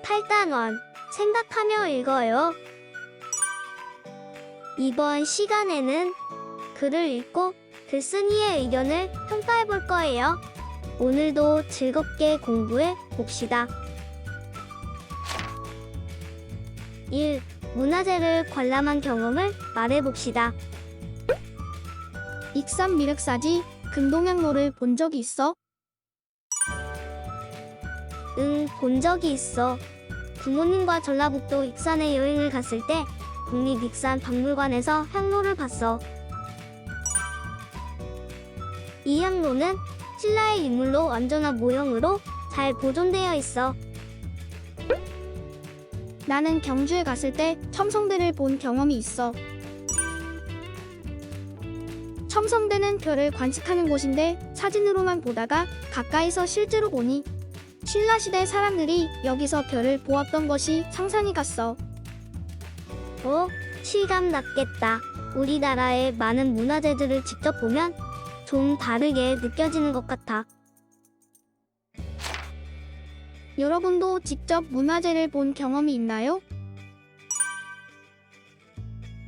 8단원 생각하며 읽어요. 이번 시간에는 글을 읽고 글쓴이의 의견을 평가해 볼 거예요. 오늘도 즐겁게 공부해 봅시다. 1. 문화재를 관람한 경험을 말해 봅시다. 익산 미륵사지 금동향로를 본 적이 있어? 응, 본 적이 있어. 부모님과 전라북도 익산에 여행을 갔을 때 국립익산박물관에서 향로를 봤어. 이 향로는 신라의 유물로 완전한 모형으로 잘 보존되어 있어. 나는 경주에 갔을 때 첨성대를 본 경험이 있어. 첨성대는 별을 관측하는 곳인데 사진으로만 보다가 가까이서 실제로 보니 신라시대 사람들이 여기서 별을 보았던 것이 상상이 갔어. 실감 났겠다. 우리나라의 많은 문화재들을 직접 보면 좀 다르게 느껴지는 것 같아. 여러분도 직접 문화재를 본 경험이 있나요?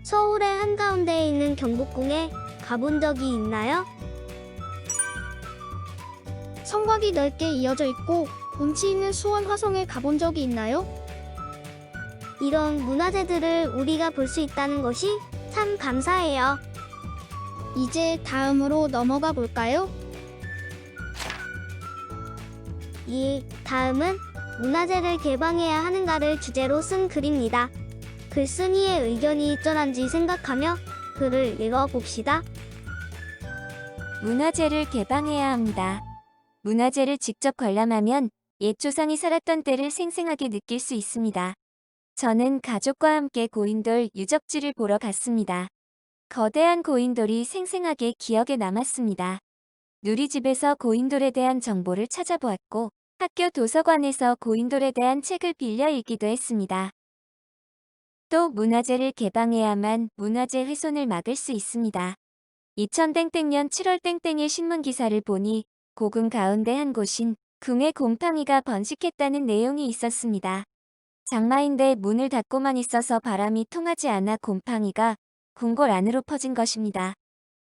서울의 한가운데에 있는 경복궁에 가본 적이 있나요? 성곽이 넓게 이어져 있고 운치 있는 수원 화성에 가본 적이 있나요? 이런 문화재들을 우리가 볼 수 있다는 것이 참 감사해요. 이제 다음으로 넘어가 볼까요? 다음은 문화재를 개방해야 하는가를 주제로 쓴 글입니다. 글쓴이의 의견이 어쩌한지 생각하며 글을 읽어봅시다. 문화재를 개방해야 합니다. 문화재를 직접 관람하면 옛 조상이 살았던 때를 생생하게 느낄 수 있습니다. 저는 가족과 함께 고인돌 유적지를 보러 갔습니다. 거대한 고인돌이 생생하게 기억에 남았습니다. 누리집에서 고인돌에 대한 정보를 찾아보았고 학교 도서관에서 고인돌에 대한 책을 빌려 읽기도 했습니다. 또 문화재를 개방해야만 문화재 훼손을 막을 수 있습니다. 2000년 7월 땡땡의 신문기사를 보니 고궁 가운데 한 곳인 궁에 곰팡이가 번식했다는 내용이 있었습니다. 장마인데 문을 닫고만 있어서 바람이 통하지 않아 곰팡이가 궁궐 안으로 퍼진 것입니다.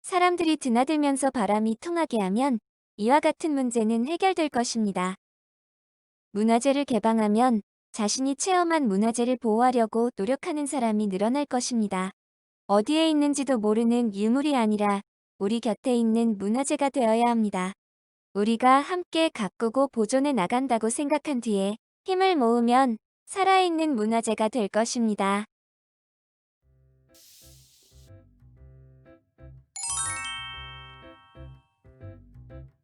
사람들이 드나들면서 바람이 통하게 하면 이와 같은 문제는 해결될 것입니다. 문화재를 개방하면 자신이 체험한 문화재를 보호하려고 노력하는 사람이 늘어날 것입니다. 어디에 있는지도 모르는 유물이 아니라 우리 곁에 있는 문화재가 되어야 합니다. 우리가 함께 가꾸고 보존해 나간다고 생각한 뒤에 힘을 모으면 살아있는 문화재가 될 것입니다.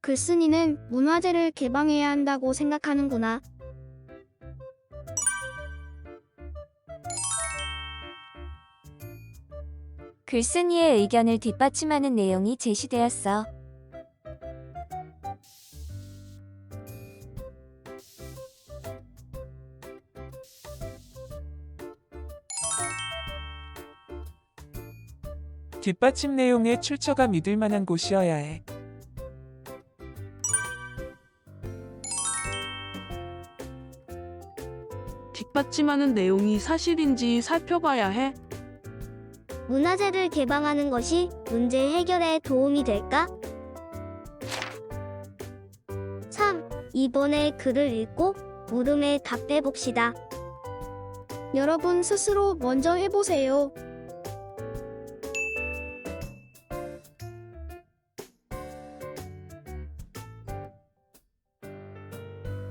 글쓴이는 문화재를 개방해야 한다고 생각하는구나. 글쓴이의 의견을 뒷받침하는 내용이 제시되었어. 뒷받침 내용의 출처가 믿을 만한 곳이어야 해. 뒷받침하는 내용이 사실인지 살펴봐야 해. 문화재를 개방하는 것이 문제 해결에 도움이 될까? 3. 이번에 글을 읽고 물음에 답해 봅시다. 여러분 스스로 먼저 해보세요.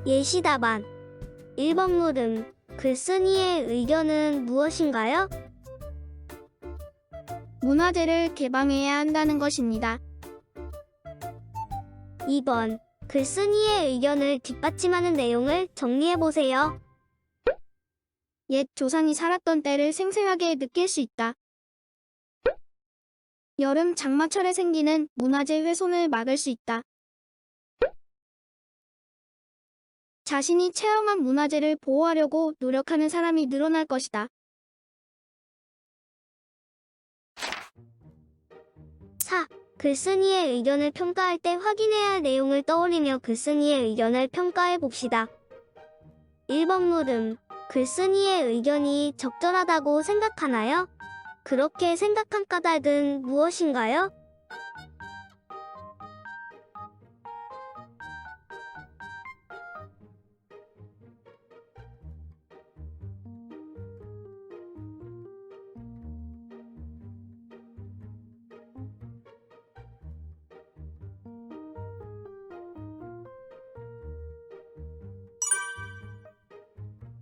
예시 답안 1번 물음. 글쓴이의 의견은 무엇인가요? 문화재를 개방해야 한다는 것입니다. 2번. 글쓴이의 의견을 뒷받침하는 내용을 정리해 보세요. 옛 조상이 살았던 때를 생생하게 느낄 수 있다. 여름 장마철에 생기는 문화재 훼손을 막을 수 있다. 자신이 체험한 문화재를 보호하려고 노력하는 사람이 늘어날 것이다. 4. 글쓴이의 의견을 평가할 때 확인해야 할 내용을 떠올리며 글쓴이의 의견을 평가해 봅시다. 1번 물음. 글쓴이의 의견이 적절하다고 생각하나요? 그렇게 생각한 까닭은 무엇인가요?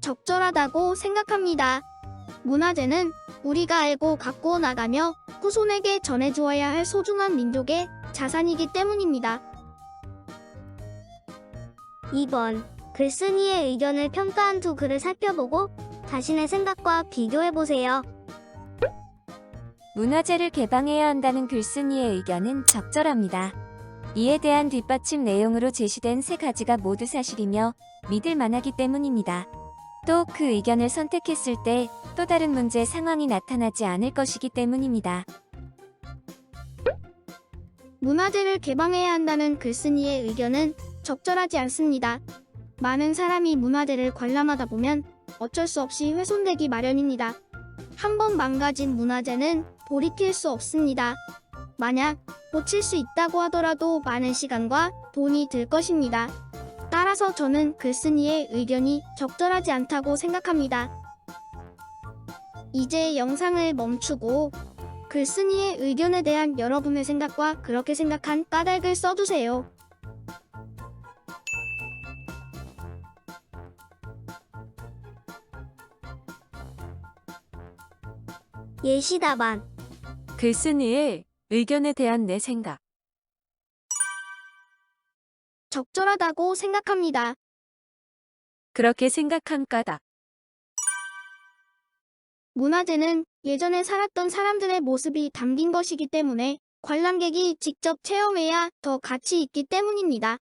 적절하다고 생각합니다. 문화재는 우리가 알고 갖고 나가며 후손에게 전해주어야 할 소중한 민족의 자산이기 때문입니다. 2번. 글쓴이의 의견을 평가한 두 글을 살펴보고 자신의 생각과 비교해보세요. 문화재를 개방해야 한다는 글쓴이의 의견은 적절합니다. 이에 대한 뒷받침 내용으로 제시된 세 가지가 모두 사실이며 믿을 만하기 때문입니다. 또 그 의견을 선택했을 때 또 다른 문제 상황이 나타나지 않을 것이기 때문입니다. 문화재를 개방해야 한다는 글쓴이의 의견은 적절하지 않습니다. 많은 사람이 문화재를 관람하다 보면 어쩔 수 없이 훼손되기 마련입니다. 한번 망가진 문화재는 돌이킬 수 없습니다. 만약 고칠 수 있다고 하더라도 많은 시간과 돈이 들 것입니다. 따라서 저는 글쓴이의 의견이 적절하지 않다고 생각합니다. 이제 영상을 멈추고 글쓴이의 의견에 대한 여러분의 생각과 그렇게 생각한 까닭을 써주세요. 예시 답안. 글쓴이의 의견에 대한 내 생각. 적절하다고 생각합니다. 그렇게 생각한 까닭. 문화재는 예전에 살았던 사람들의 모습이 담긴 것이기 때문에 관람객이 직접 체험해야 더 가치 있기 때문입니다.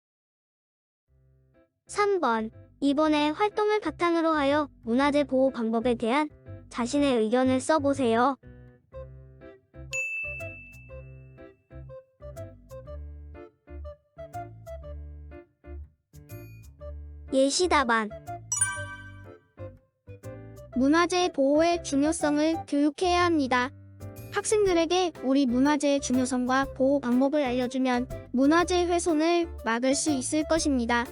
3번. 이번에 활동을 바탕으로 하여 문화재 보호 방법에 대한 자신의 의견을 써보세요. 예시 답안. 문화재 보호의 중요성을 교육해야 합니다. 학생들에게 우리 문화재의 중요성과 보호 방법을 알려주면 문화재 훼손을 막을 수 있을 것입니다.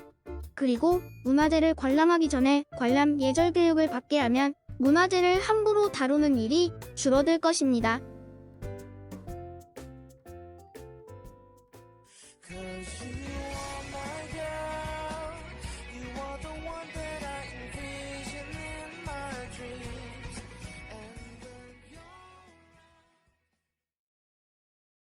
그리고 문화재를 관람하기 전에 관람 예절 교육을 받게 하면 문화재를 함부로 다루는 일이 줄어들 것입니다.